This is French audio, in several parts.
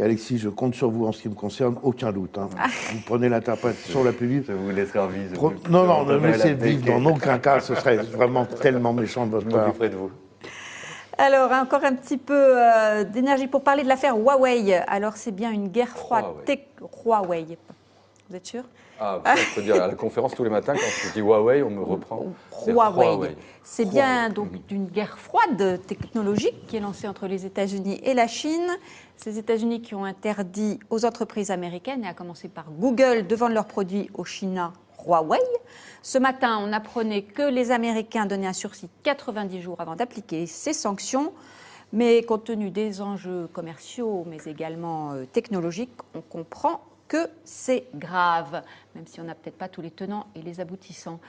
Et Alexis, je compte sur vous en ce qui me concerne, aucun doute. Hein. Vous prenez l'interprétation la plus vive. Je vous laisserai en vie. Non, ne me laissez vivre dans aucun cas, ce serait vraiment tellement méchant de votre part. Je m'occuperai de vous. Alors, encore un petit peu d'énergie pour parler de l'affaire Huawei. Alors, c'est bien une guerre froide. Huawei. Vous êtes sûr? Ah, je peux dire à la conférence tous les matins, quand je dis Huawei, on me reprend. Huawei. C'est bien donc d'une guerre froide technologique qui est lancée entre les États-Unis et la Chine. Ces États-Unis qui ont interdit aux entreprises américaines, et à commencer par Google, de vendre leurs produits au China Huawei. Ce matin, on apprenait que les Américains donnaient un sursis de 90 jours avant d'appliquer ces sanctions. Mais compte tenu des enjeux commerciaux, mais également technologiques, on comprend que c'est grave, même si on n'a peut-être pas tous les tenants et les aboutissants.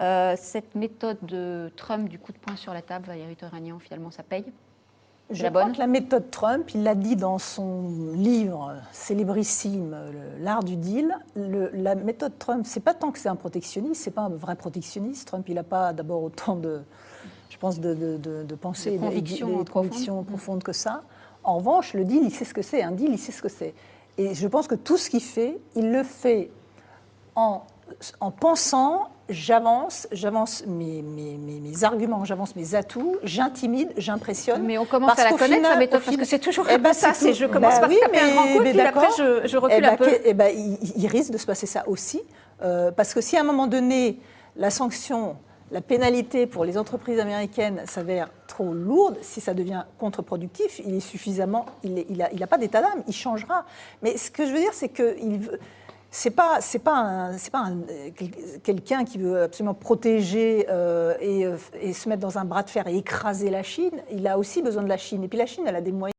Cette méthode de Trump du coup de poing sur la table, Valérie Toragnan, finalement, ça paye? Je crois que la méthode Trump, il l'a dit dans son livre célébrissime, L'art du deal, la méthode Trump, c'est pas tant que c'est un protectionniste, c'est pas un vrai protectionniste. Trump, il n'a pas d'abord autant de, je pense, de pensée et de convictions profondes que ça. En revanche, le deal, il sait ce que c'est. Un deal, il sait ce que c'est. Et je pense que tout ce qu'il fait, il le fait en pensant, j'avance mes arguments, j'avance mes atouts, j'intimide, j'impressionne. Mais on commence à la connaître, la méthode, parce que c'est toujours ça. C'est je commence par taper un grand coup, puis après je recule un peu. Il risque de se passer ça aussi, parce que si à un moment donné, la sanction, la pénalité pour les entreprises américaines s'avère trop lourde, si ça devient contre-productif, il est suffisamment, il a pas d'état d'âme, il changera. Mais ce que je veux dire, c'est que c'est pas quelqu'un qui veut absolument protéger et se mettre dans un bras de fer et écraser la Chine. Il a aussi besoin de la Chine. Et puis la Chine, elle a des moyens.